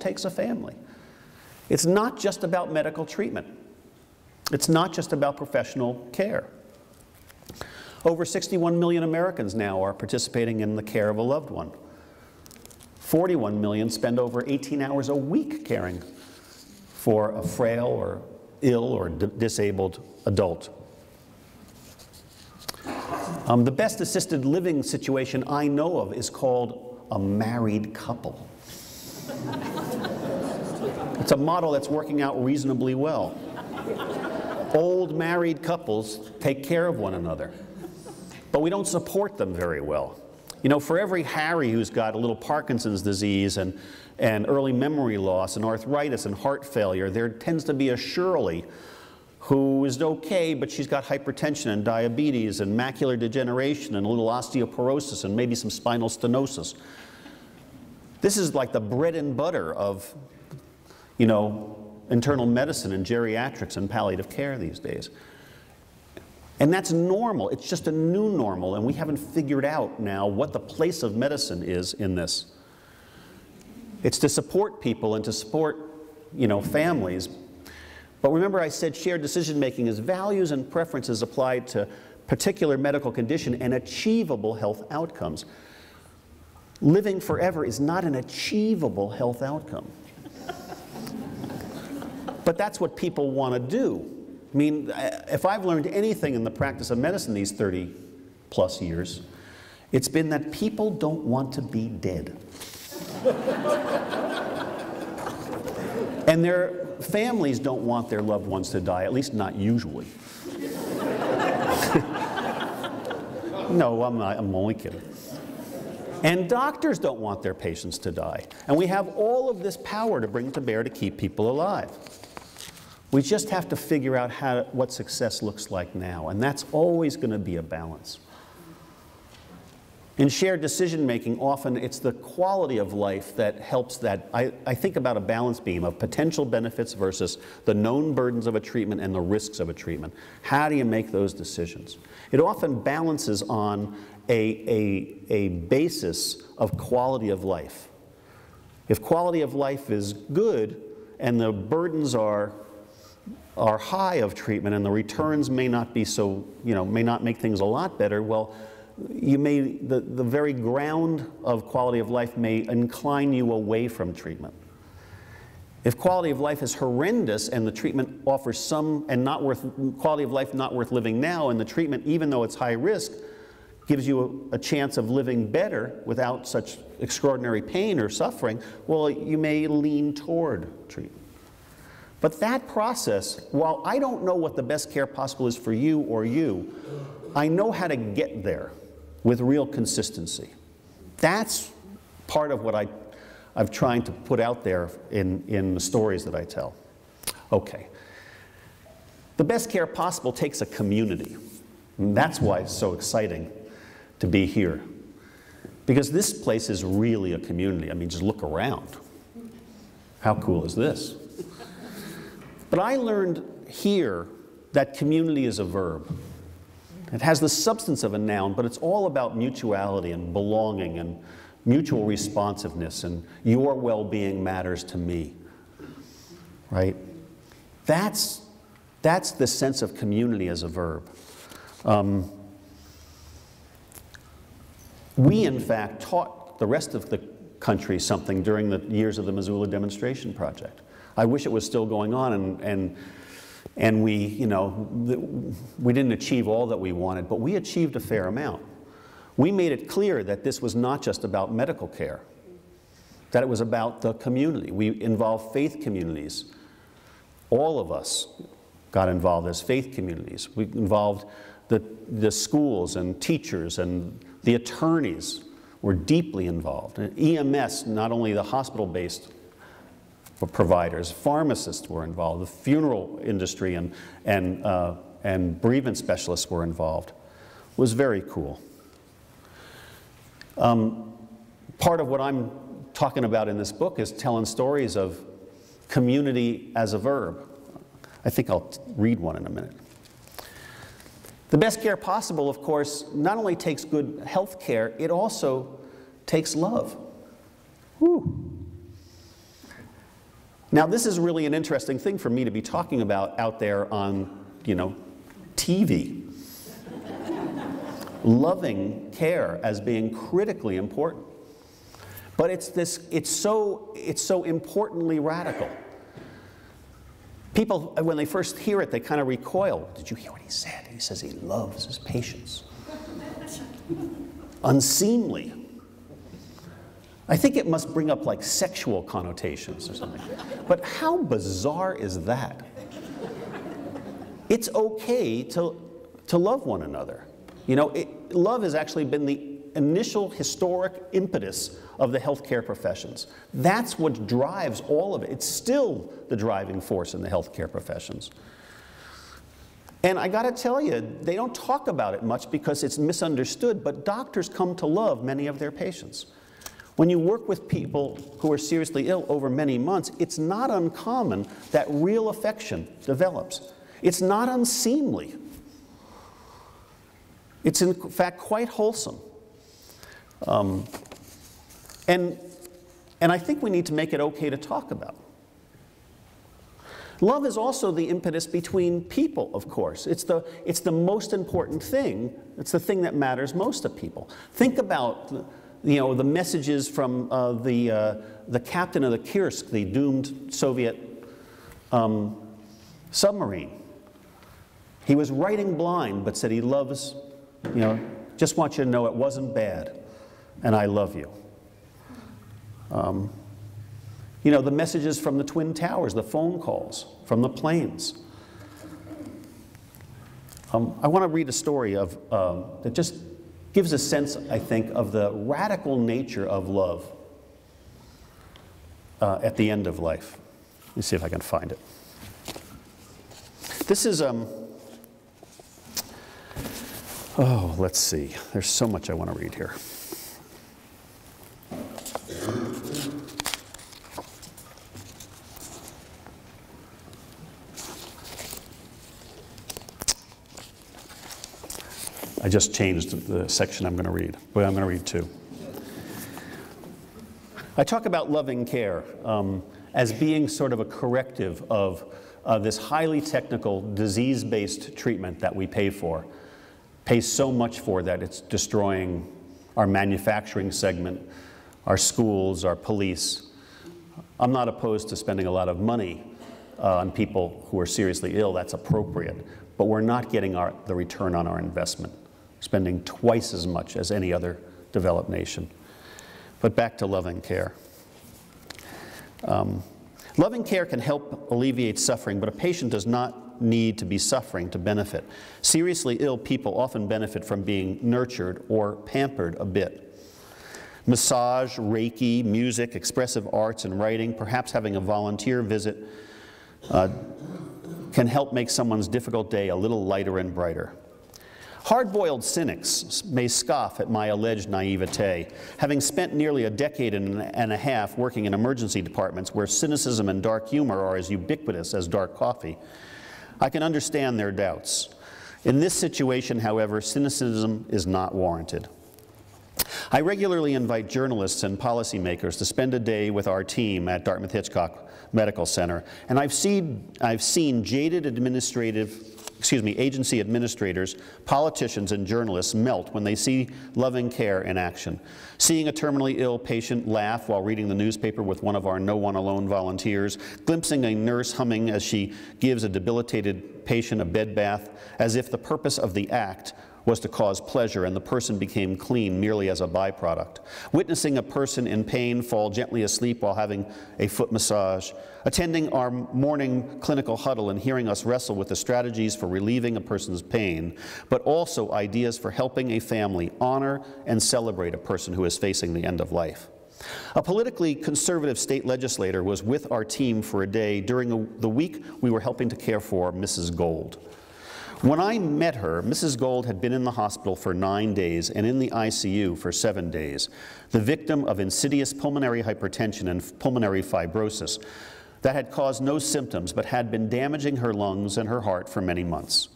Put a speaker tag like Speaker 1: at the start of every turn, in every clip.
Speaker 1: takes a family. It's not just about medical treatment. It's not just about professional care. Over 61 million Americans now are participating in the care of a loved one. 41 million spend over 18 hours a week caring for a frail or ill or disabled adult. The best assisted living situation I know of is called a married couple. It's a model that's working out reasonably well. Old married couples take care of one another, but we don't support them very well. You know, for every Harry who's got a little Parkinson's disease and early memory loss and arthritis and heart failure, there tends to be a Shirley who is okay, but she's got hypertension and diabetes and macular degeneration and a little osteoporosis and maybe some spinal stenosis. This is like the bread and butter of, you know, internal medicine and geriatrics and palliative care these days. And that's normal. It's just a new normal, and we haven't figured out now what the place of medicine is in this. It's to support people and to support, you know, families. But remember, I said shared decision-making is values and preferences applied to particular medical condition and achievable health outcomes. Living forever is not an achievable health outcome. But that's what people want to do. I mean, if I've learned anything in the practice of medicine these 30-plus years, it's been that people don't want to be dead. And their families don't want their loved ones to die, at least not usually. No, I'm only kidding. And doctors don't want their patients to die. And we have all of this power to bring to bear to keep people alive. We just have to figure out what success looks like now, and that's always going to be a balance. In shared decision-making, often it's the quality of life that helps that. I think about a balance beam of potential benefits versus the known burdens of a treatment and the risks of a treatment. How do you make those decisions? It often balances on a basis of quality of life. If quality of life is good and the burdens are high of treatment and the returns may not be so, you know, may not make things a lot better, well, the very ground of quality of life may incline you away from treatment. If quality of life is horrendous and the treatment offers some, and quality of life not worth living now, and the treatment, even though it's high risk, gives you a chance of living better without such extraordinary pain or suffering, well, you may lean toward treatment. But that process, while I don't know what the best care possible is for you or you, I know how to get there with real consistency. That's part of what I'm trying to put out there in the stories that I tell. Okay. The best care possible takes a community. And that's why it's so exciting to be here. Because this place is really a community. I mean, just look around. How cool is this? But I learned here that community is a verb. It has the substance of a noun, but it's all about mutuality and belonging and mutual responsiveness, and your well-being matters to me, right? That's the sense of community as a verb. We, in fact, taught the rest of the country something during the years of the Missoula demonstration project. I wish it was still going on, and we, you know, we didn't achieve all that we wanted, but we achieved a fair amount. We made it clear that this was not just about medical care, that it was about the community. We involved faith communities. All of us got involved as faith communities. We involved the schools and teachers, and the attorneys were deeply involved. And EMS, not only the hospital-based providers, pharmacists were involved, the funeral industry and bereavement specialists were involved. It was very cool. Part of what I'm talking about in this book is telling stories of community as a verb. I think I'll read one in a minute. The best care possible, of course, not only takes good health care, it also takes love. Whew. Now, this is really an interesting thing for me to be talking about out there on, TV. Loving care as being critically important. But it's so importantly radical. People, when they first hear it, they kind of recoil. Did you hear what he said? He says he loves his patients. Unseemly. I think it must bring up like sexual connotations or something. But how bizarre is that? It's okay to love one another. Love has actually been the initial historic impetus of the healthcare professions. That's what drives all of it. It's still the driving force in the healthcare professions. And I got to tell you, they don't talk about it much because it's misunderstood, but doctors come to love many of their patients. When you work with people who are seriously ill over many months, it's not uncommon that real affection develops. It's not unseemly. It's in fact quite wholesome. And I think we need to make it okay to talk about. Love is also the impetus between people, of course. It's the most important thing. It's the thing that matters most to people. Think about the messages from the captain of the Kursk, the doomed Soviet submarine. He was writing blind, but said he loves, just want you to know it wasn't bad, and I love you. The messages from the Twin Towers, the phone calls from the planes. I want to read a story that just gives a sense, I think, of the radical nature of love at the end of life. Let me see if I can find it. This is, let's see. There's so much I want to read here. I just changed the section I'm going to read. Well, I'm going to read two. I talk about loving care as being sort of a corrective of this highly technical, disease-based treatment that we pay so much for that it's destroying our manufacturing segment, our schools, our police. I'm not opposed to spending a lot of money on people who are seriously ill. That's appropriate. But we're not getting the return on our investment, spending twice as much as any other developed nation. But back to loving care. Loving care can help alleviate suffering, but a patient does not need to be suffering to benefit. Seriously ill people often benefit from being nurtured or pampered a bit. Massage, Reiki, music, expressive arts, and writing, perhaps having a volunteer visit, can help make someone's difficult day a little lighter and brighter. Hard-boiled cynics may scoff at my alleged naivete. Having spent nearly a decade and a half working in emergency departments where cynicism and dark humor are as ubiquitous as dark coffee, I can understand their doubts. In this situation, however, cynicism is not warranted. I regularly invite journalists and policymakers to spend a day with our team at Dartmouth-Hitchcock Medical Center, and I've seen jaded agency administrators, politicians, and journalists melt when they see loving care in action. Seeing a terminally ill patient laugh while reading the newspaper with one of our No One Alone volunteers, glimpsing a nurse humming as she gives a debilitated patient a bed bath, as if the purpose of the act was to cause pleasure and the person became clean merely as a byproduct. Witnessing a person in pain fall gently asleep while having a foot massage. Attending our morning clinical huddle and hearing us wrestle with the strategies for relieving a person's pain, but also ideas for helping a family honor and celebrate a person who is facing the end of life. A politically conservative state legislator was with our team for a day during the week we were helping to care for Mrs. Gold. When I met her, Mrs. Gold had been in the hospital for 9 days and in the ICU for 7 days, the victim of insidious pulmonary hypertension and pulmonary fibrosis that had caused no symptoms but had been damaging her lungs and her heart for many months.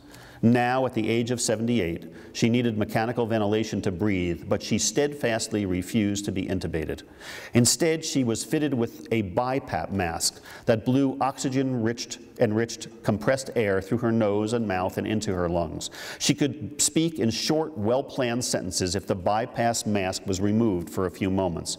Speaker 1: Now, at the age of 78, she needed mechanical ventilation to breathe, but she steadfastly refused to be intubated. Instead, she was fitted with a BiPAP mask that blew oxygen-enriched compressed air through her nose and mouth and into her lungs. She could speak in short, well-planned sentences if the BiPAP mask was removed for a few moments.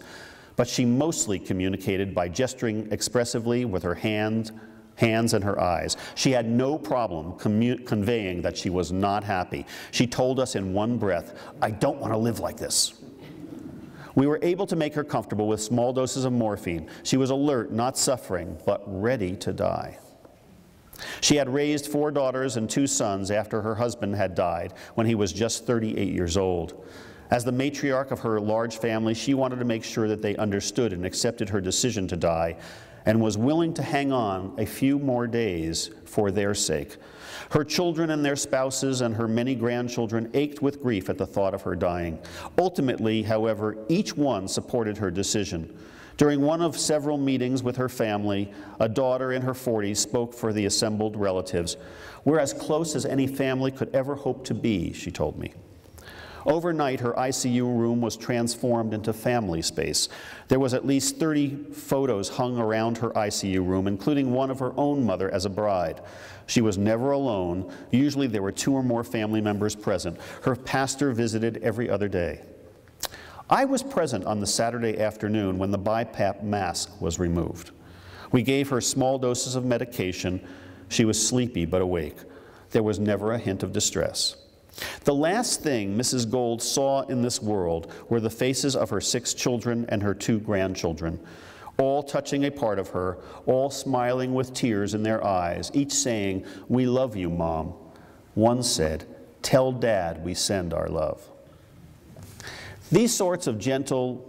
Speaker 1: But she mostly communicated by gesturing expressively with her hands and her eyes. She had no problem conveying that she was not happy. She told us in one breath, "I don't want to live like this." We were able to make her comfortable with small doses of morphine. She was alert, not suffering, but ready to die. She had raised 4 daughters and 2 sons after her husband had died when he was just 38 years old. As the matriarch of her large family, she wanted to make sure that they understood and accepted her decision to die, and was willing to hang on a few more days for their sake. Her children and their spouses and her many grandchildren ached with grief at the thought of her dying. Ultimately, however, each one supported her decision. During one of several meetings with her family, a daughter in her 40s spoke for the assembled relatives. "We're as close as any family could ever hope to be," she told me. Overnight, her ICU room was transformed into family space. There was at least 30 photos hung around her ICU room, including one of her own mother as a bride. She was never alone. Usually there were 2 or more family members present. Her pastor visited every other day. I was present on the Saturday afternoon when the BiPAP mask was removed. We gave her small doses of medication. She was sleepy but awake. There was never a hint of distress. The last thing Mrs. Gold saw in this world were the faces of her 6 children and her 2 grandchildren, all touching a part of her, all smiling with tears in their eyes, each saying, "We love you, Mom." One said, "Tell Dad we send our love." These sorts of gentle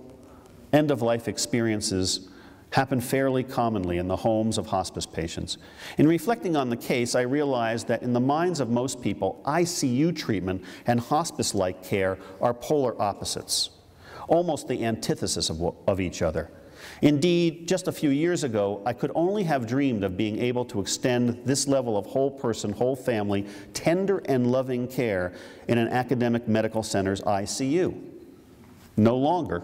Speaker 1: end-of-life experiences happen fairly commonly in the homes of hospice patients. In reflecting on the case, I realized that in the minds of most people, ICU treatment and hospice-like care are polar opposites, almost the antithesis of each other. Indeed, just a few years ago, I could only have dreamed of being able to extend this level of whole person, whole family, tender and loving care in an academic medical center's ICU. No longer.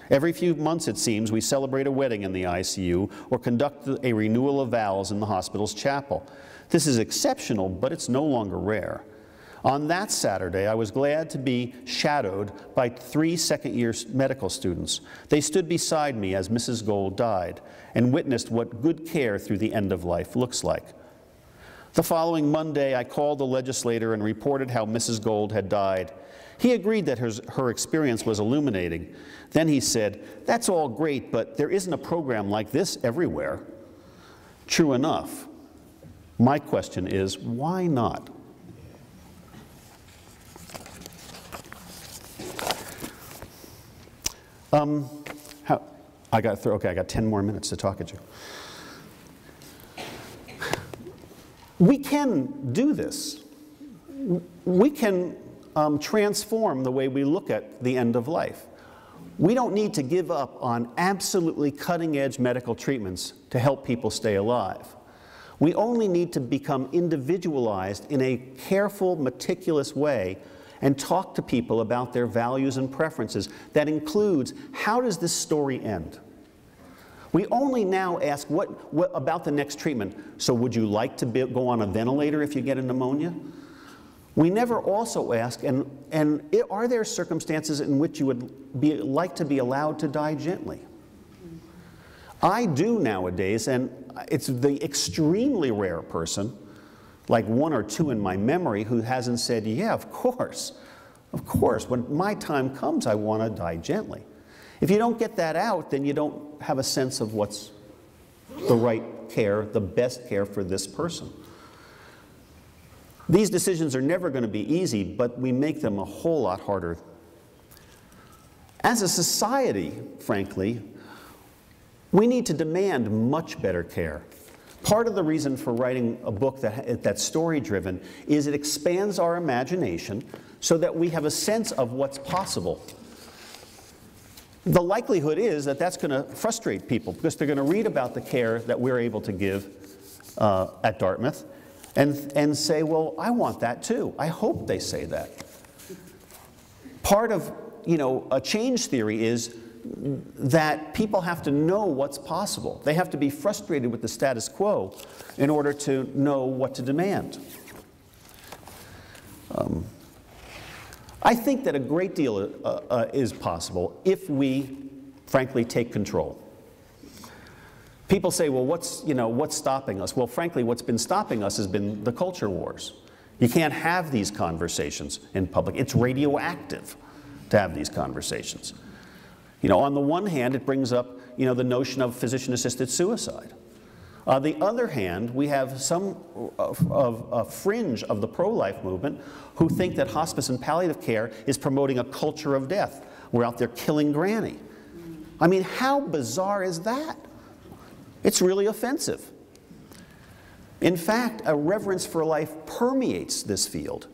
Speaker 1: Every few months, it seems, we celebrate a wedding in the ICU or conduct a renewal of vows in the hospital's chapel. This is exceptional, but it's no longer rare. On that Saturday, I was glad to be shadowed by 3 second-year medical students. They stood beside me as Mrs. Gold died and witnessed what good care through the end of life looks like. The following Monday, I called the legislator and reported how Mrs. Gold had died. He agreed that her experience was illuminating. Then he said, "That's all great, but there isn't a program like this everywhere." True enough. My question is, why not? I got 10 more minutes to talk at you. We can do this. We can transform the way we look at the end of life. We don't need to give up on absolutely cutting-edge medical treatments to help people stay alive. We only need to become individualized in a careful, meticulous way and talk to people about their values and preferences. That includes, how does this story end? We only now ask, what about the next treatment? So would you like to go on a ventilator if you get a pneumonia? We never also ask, are there circumstances in which you would like to be allowed to die gently? I do nowadays, and it's the extremely rare person, like 1 or 2 in my memory, who hasn't said, "Yeah, of course, when my time comes, I want to die gently." If you don't get that out, then you don't have a sense of what's the right care, the best care for this person. These decisions are never going to be easy, but we make them a whole lot harder. As a society, frankly, we need to demand much better care. Part of the reason for writing a book that's story-driven is it expands our imagination so that we have a sense of what's possible. The likelihood is that that's going to frustrate people because they're going to read about the care that we're able to give at Dartmouth, and say, well, I want that too. I hope they say that. Part of, a change theory is that people have to know what's possible. They have to be frustrated with the status quo in order to know what to demand. I think that a great deal is possible if we, frankly, take control. People say, well, what's stopping us? Well, frankly, what's been stopping us has been the culture wars. You can't have these conversations in public. It's radioactive to have these conversations. On the one hand, it brings up, the notion of physician-assisted suicide. On the other hand, we have some of a fringe of the pro-life movement who think that hospice and palliative care is promoting a culture of death. We're out there killing Granny. I mean, how bizarre is that? It's really offensive. In fact, a reverence for life permeates this field.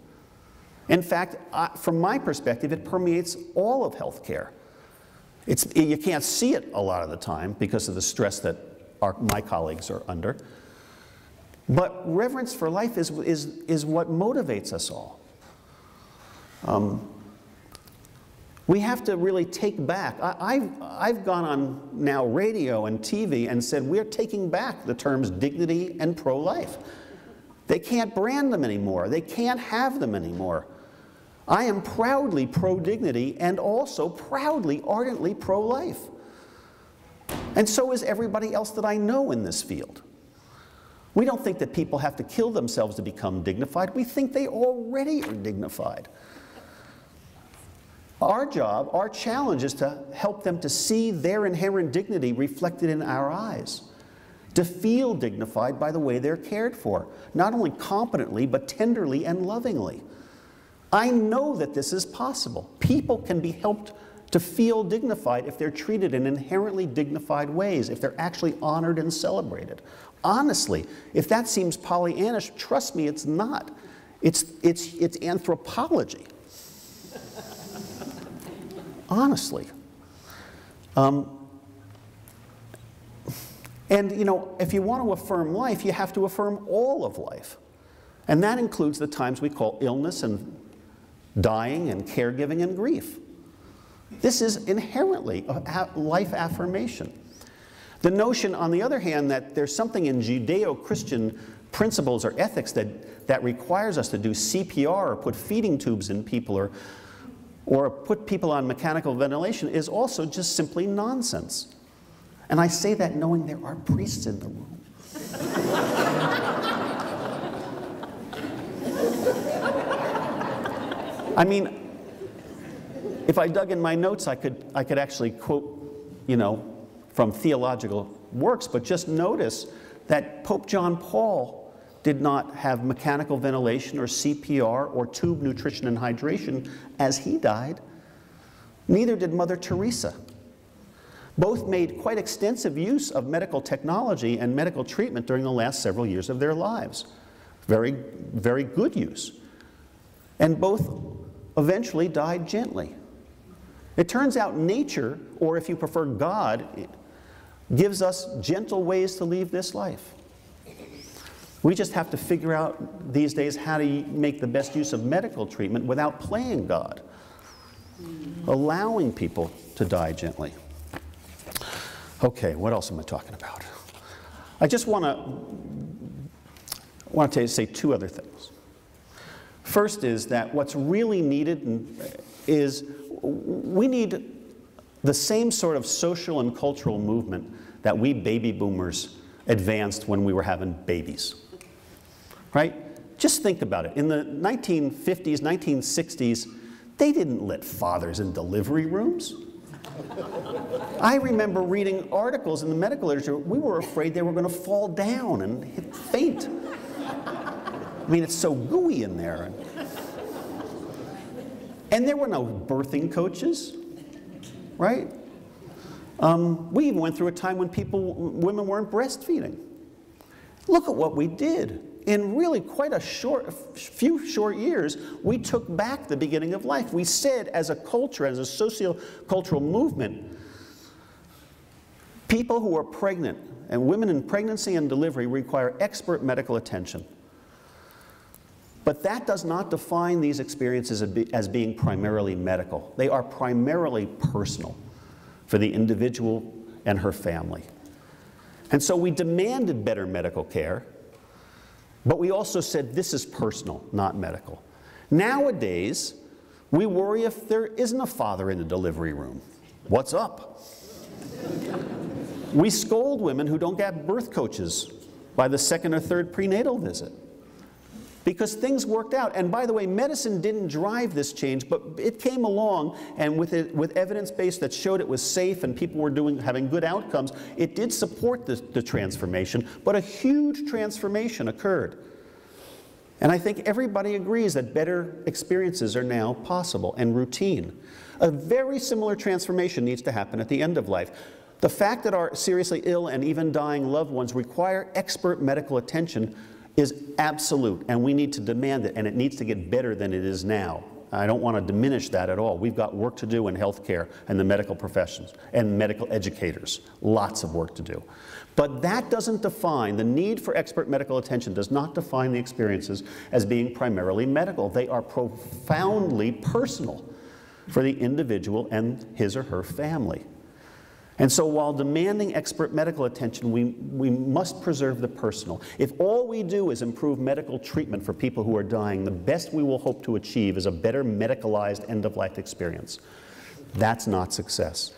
Speaker 1: In fact, from my perspective, it permeates all of healthcare. You can't see it a lot of the time because of the stress that my colleagues are under. But reverence for life is what motivates us all. We have to really take back. I've gone on now radio and TV and said we're taking back the terms dignity and pro-life. They can't brand them anymore. They can't have them anymore. I am proudly pro-dignity and also proudly, ardently pro-life. And so is everybody else that I know in this field. We don't think that people have to kill themselves to become dignified. We think they already are dignified. Our job, our challenge is to help them to see their inherent dignity reflected in our eyes, to feel dignified by the way they're cared for, not only competently, but tenderly and lovingly. I know that this is possible. People can be helped to feel dignified if they're treated in inherently dignified ways, if they're actually honored and celebrated. Honestly, if that seems Pollyannish, trust me, it's not. It's anthropology. Honestly. And if you want to affirm life, you have to affirm all of life. And that includes the times we call illness and dying and caregiving and grief. This is inherently a life affirmation. The notion, on the other hand, that there's something in Judeo-Christian principles or ethics that requires us to do CPR or put feeding tubes in people or put people on mechanical ventilation is also just simply nonsense. And I say that knowing there are priests in the room. I mean, if I dug in my notes, I could actually quote, from theological works, but just notice that Pope John Paul did not have mechanical ventilation or CPR or tube nutrition and hydration as he died. Neither did Mother Teresa. Both made quite extensive use of medical technology and medical treatment during the last several years of their lives. Very, very good use. And both eventually died gently. It turns out nature, or if you prefer God, gives us gentle ways to leave this life. We just have to figure out these days how to make the best use of medical treatment without playing God, allowing people to die gently. Okay, what else am I talking about? I just want to say two other things. First is that what's really needed is we need the same sort of social and cultural movement that we baby boomers advanced when we were having babies. Right? Just think about it. In the 1950s, 1960s, they didn't let fathers in delivery rooms. I remember reading articles in the medical literature. We were afraid they were going to fall down and faint. I mean, it's so gooey in there. And there were no birthing coaches, right? We even went through a time when women weren't breastfeeding. Look at what we did. In really quite a few short years, we took back the beginning of life. We said, as a culture, as a socio-cultural movement, people who are pregnant and women in pregnancy and delivery require expert medical attention. But that does not define these experiences as being primarily medical. They are primarily personal for the individual and her family. And so we demanded better medical care, but we also said this is personal, not medical. Nowadays, we worry if there isn't a father in the delivery room. What's up? We scold women who don't get birth coaches by the second or third prenatal visit, because things worked out. And by the way, medicine didn't drive this change, but it came along, and with evidence base that showed it was safe and people were having good outcomes, it did support the transformation, but a huge transformation occurred. And I think everybody agrees that better experiences are now possible and routine. A very similar transformation needs to happen at the end of life. The fact that our seriously ill and even dying loved ones require expert medical attention is absolute, and we need to demand it, and it needs to get better than it is now. I don't want to diminish that at all. We've got work to do in healthcare and the medical professions and medical educators. Lots of work to do. But that doesn't define, the need for expert medical attention does not define the experiences as being primarily medical. They are profoundly personal for the individual and his or her family. And so while demanding expert medical attention, we must preserve the personal. If all we do is improve medical treatment for people who are dying, the best we will hope to achieve is a better medicalized end-of-life experience. That's not success.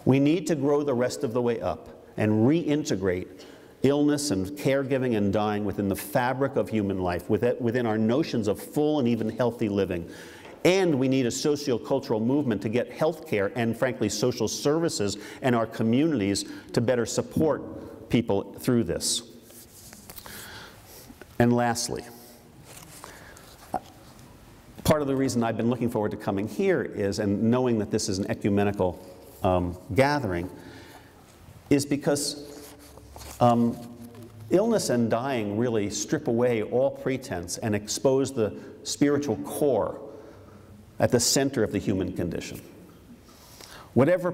Speaker 1: We need to grow the rest of the way up and reintegrate illness and caregiving and dying within the fabric of human life, within our notions of full and even healthy living. And we need a socio-cultural movement to get health care and, frankly, social services and our communities to better support people through this. And lastly, part of the reason I've been looking forward to coming here is, and knowing that this is an ecumenical gathering, is because illness and dying really strip away all pretense and expose the spiritual core at the center of the human condition. Whatever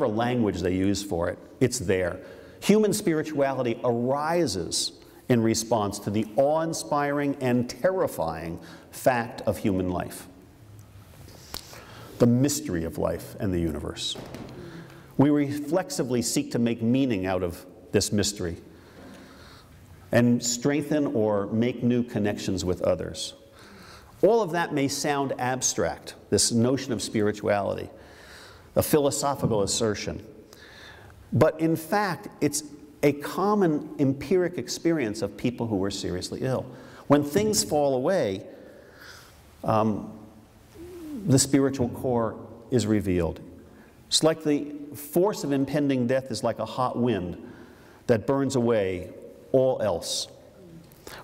Speaker 1: language they use for it, it's there. Human spirituality arises in response to the awe-inspiring and terrifying fact of human life, the mystery of life and the universe. We reflexively seek to make meaning out of this mystery and strengthen or make new connections with others. All of that may sound abstract, this notion of spirituality, a philosophical assertion. But in fact, it's a common empiric experience of people who are seriously ill. When things fall away, the spiritual core is revealed. It's like the force of impending death is like a hot wind that burns away all else.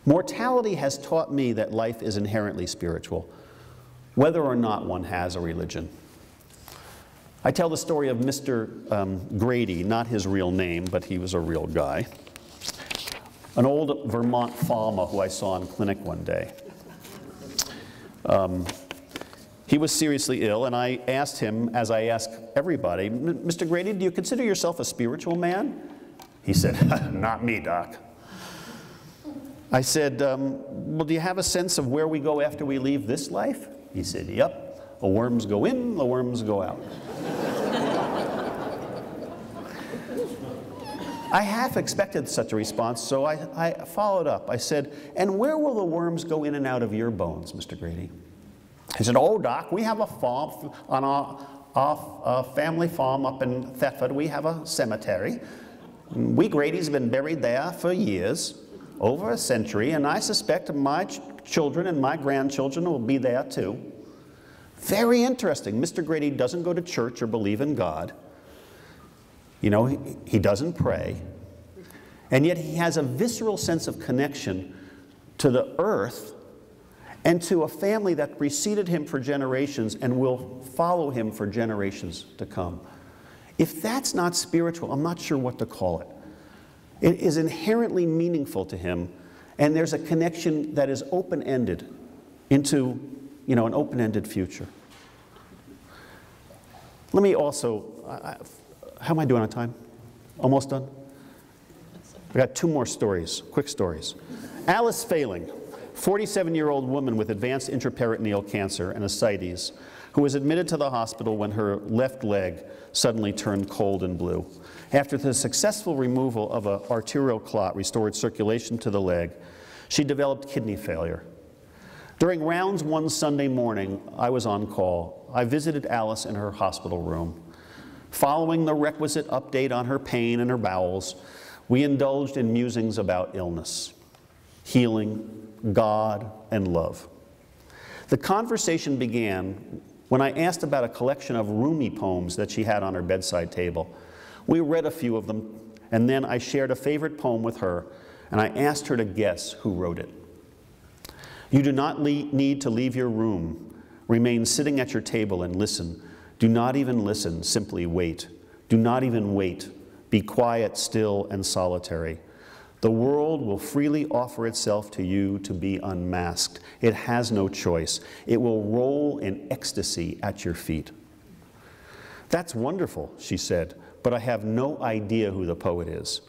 Speaker 1: Mortality has taught me that life is inherently spiritual, whether or not one has a religion. I tell the story of Mr. Grady, not his real name, but he was a real guy, an old Vermont farmer who I saw in clinic one day. He was seriously ill, and I asked him, as I ask everybody, Mr. Grady, do you consider yourself a spiritual man? He said, not me, Doc. I said, well, do you have a sense of where we go after we leave this life? He said, yep, the worms go in, the worms go out. I half expected such a response, so I followed up. I said, and where will the worms go in and out of your bones, Mr. Grady? He said, oh, Doc, we have a farm, on our family farm up in Thetford, we have a cemetery. We Grady's have been buried there for years, over a century, and I suspect my children and my grandchildren will be there too. Very interesting. Mr. Grady doesn't go to church or believe in God. You know, he doesn't pray. And yet he has a visceral sense of connection to the earth and to a family that preceded him for generations and will follow him for generations to come. If that's not spiritual, I'm not sure what to call it. It is inherently meaningful to him, and there's a connection that is open-ended into, you know, an open-ended future. Let me also, how am I doing on time? Almost done? I got two more stories, quick stories. Alice Failing, 47-year-old woman with advanced intraperitoneal cancer and ascites, who was admitted to the hospital when her left leg suddenly turned cold and blue. After the successful removal of an arterial clot restored circulation to the leg, she developed kidney failure. During rounds one Sunday morning, I was on call. I visited Alice in her hospital room. Following the requisite update on her pain and her bowels, we indulged in musings about illness, healing, God, and love. The conversation began when I asked about a collection of Rumi poems that she had on her bedside table. We read a few of them, and then I shared a favorite poem with her, and I asked her to guess who wrote it. You do not need to leave your room. Remain sitting at your table and listen. Do not even listen, simply wait. Do not even wait. Be quiet, still, and solitary. The world will freely offer itself to you to be unmasked. It has no choice. It will roll in ecstasy at your feet. That's wonderful, she said, but I have no idea who the poet is.